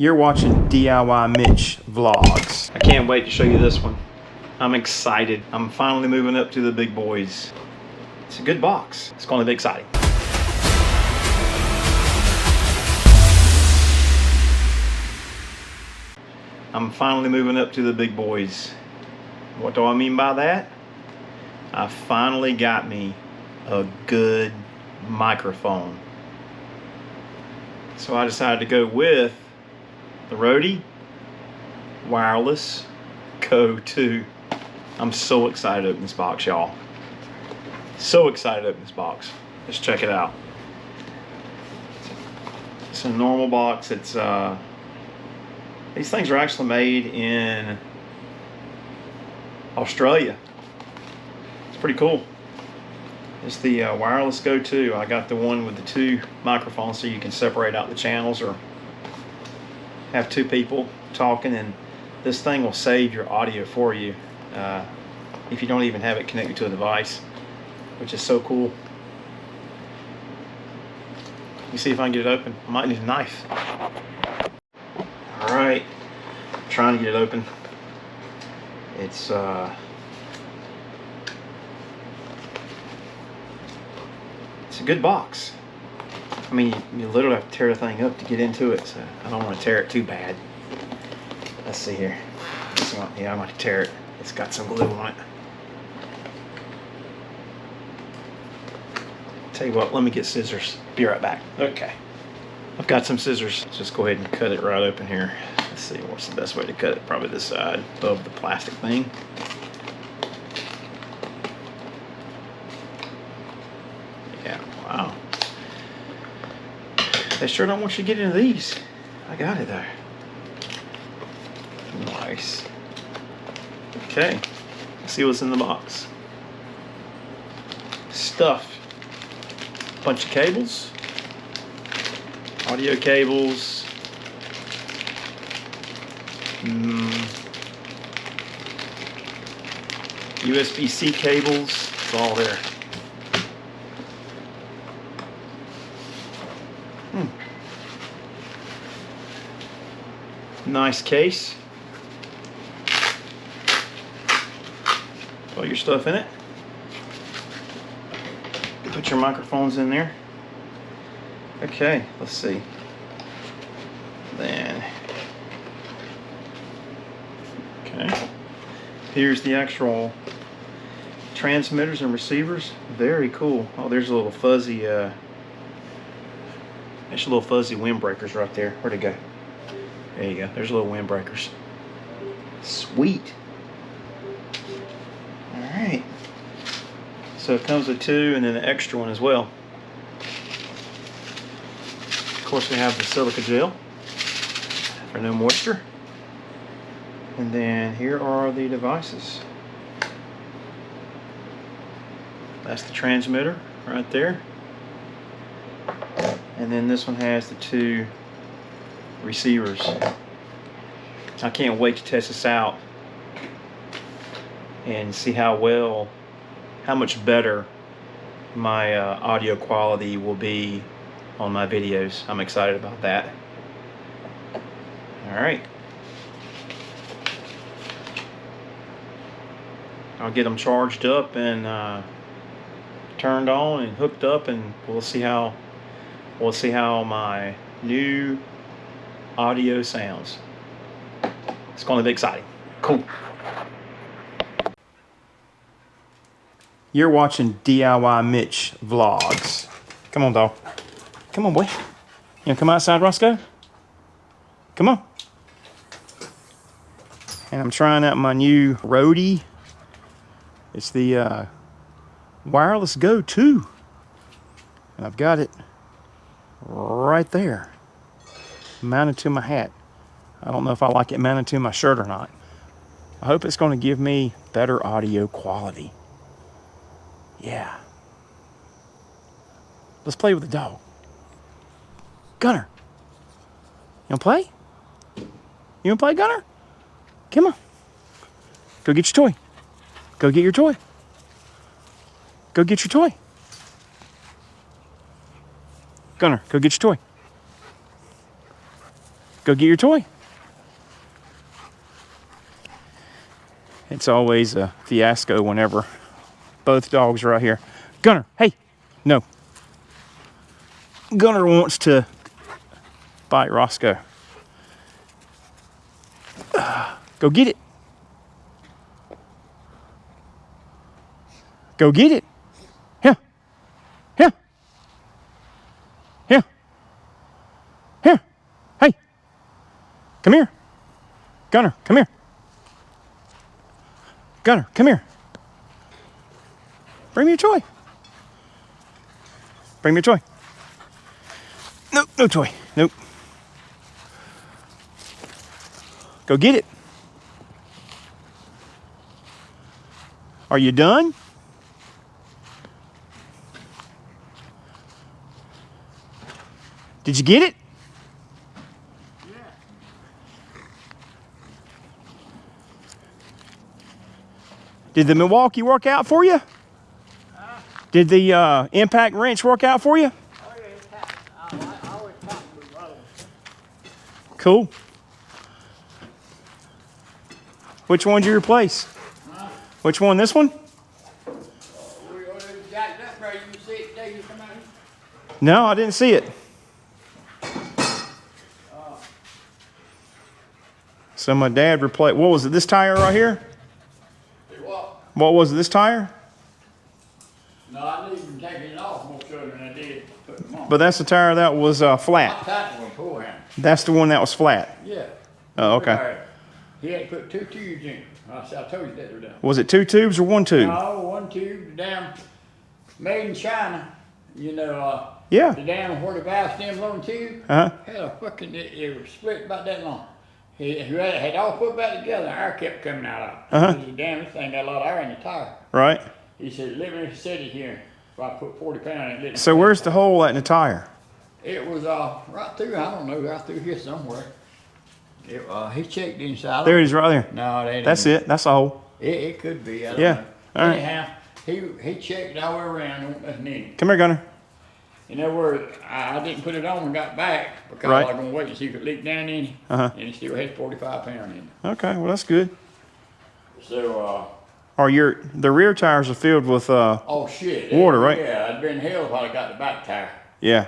You're watching DIY Mitch Vlogs. I can't wait to show you this one. I'm excited. I'm finally moving up to the big boys. It's a good box. It's going to be exciting. I'm finally moving up to the big boys. What do I mean by that? I finally got me a good microphone. So I decided to go with the Rode Wireless Go 2. I'm so excited to open this box, y'all. So excited to open this box. Let's check it out. It's a normal box. It's these things are actually made in Australia. It's pretty cool. It's the Wireless Go 2. I got the one with the two microphones so you can separate out the channels or have two people talking, and this thing will save your audio for you if you don't even have it connected to a device, which is so cool. Let me see if I can get it open. I might need a knife. Alright, trying to get it open. It's a good box. I mean, you literally have to tear the thing up to get into it, so I don't want to tear it too bad. Let's see here. Yeah, I'm going to tear it. It's got some glue on it. Tell you what, let me get scissors. Be right back. Okay. I've got some scissors. Let's just go ahead and cut it right open here. Let's see, what's the best way to cut it? Probably this side above the plastic thing. Yeah, wow. They sure don't want you to get into these. I got it there. Nice. Okay, let's see what's in the box. Stuff. Bunch of cables. Audio cables. USB-C cables. It's all there. Nice case. All your stuff in it. Put your microphones in there. Okay, let's see. Then, okay. Here's the actual transmitters and receivers. Very cool. Oh, there's a little fuzzy. There's little fuzzy windbreakers right there. Where'd it go? There you go. There's little windbreakers. Sweet. All right. So it comes with two, and then an extra one as well. Of course, we have the silica gel for no moisture. And then here are the devices. That's the transmitter right there. And then this one has the two receivers. I can't wait to test this out and see how much better my audio quality will be on my videos. I'm excited about that. Alright. I'll get them charged up and turned on and hooked up, and we'll see how my new audio sounds. It's going to be exciting. Cool. You're watching DIY Mitch Vlogs. Come on, dog. Come on, boy. You want to come outside, Roscoe? Come on. And I'm trying out my new Rode. It's the Wireless Go 2. And I've got it right there, mounted to my hat. I don't know if I like it mounted to my shirt or not. I hope it's going to give me better audio quality. Yeah. Let's play with the dog. Gunner. You want to play? You want to play, Gunner? Come on. Go get your toy. Go get your toy. Go get your toy. Gunner, go get your toy. Go get your toy. It's always a fiasco whenever both dogs are out here. Gunner, hey, no. Gunner wants to bite Roscoe. Go get it. Go get it. Here. Here. Here. Here. Hey. Come here. Gunner, come here. Gunner, come here. Bring me your toy. Bring me your toy. Nope, no toy. Nope. Go get it. Are you done? Did you get it? Yeah. Did the Milwaukee work out for you? Did the impact wrench work out for you? Oh yeah, it's hot. I always talk with brothers. Cool. Which one did you replace? Huh? Which one? This one? We already jacked up there. You see it today, you come out here? No, I didn't see it. So my dad replaced, what was it, this tire right here? Say what? What was it, this tire? No, I didn't even take it off more so than I did put them on. But that's the tire that was I flat. tightened with pull hand. That's the one that was flat. Yeah. Oh, okay. He had to put 2 tubes in. I told you that the other day. Was it 2 tubes or 1 tube? No, 1 tube, damn, made in China. You know, Yeah. the damn where the valve stem long tube. Uh-huh. Had a fucking, it was split about that long. He had all put back together, air kept coming out of it. Uh-huh. He said, damn, this thing got a lot of air in the tire. Right. He said, live in the city here. If I put 40 pounds in it. So where's the hole at in the tire? It was right through, I don't know, right through here somewhere. He checked inside. There it is right there. No, that ain't That's it. That's the hole. It could be, I don't Yeah, know. all right. Anyhow, he checked all the way around, there wasn't nothing in it. Come here, Gunner. In other words, I didn't put it on and got back because Right. I was gonna wait and see if it leaked down in it. Uh-huh. And it still had 45 pounds in it. Okay, well that's good. So, Or the rear tires are filled with oh shit. Water, right? Yeah, I'd been hell if I'd got the back tire. yeah.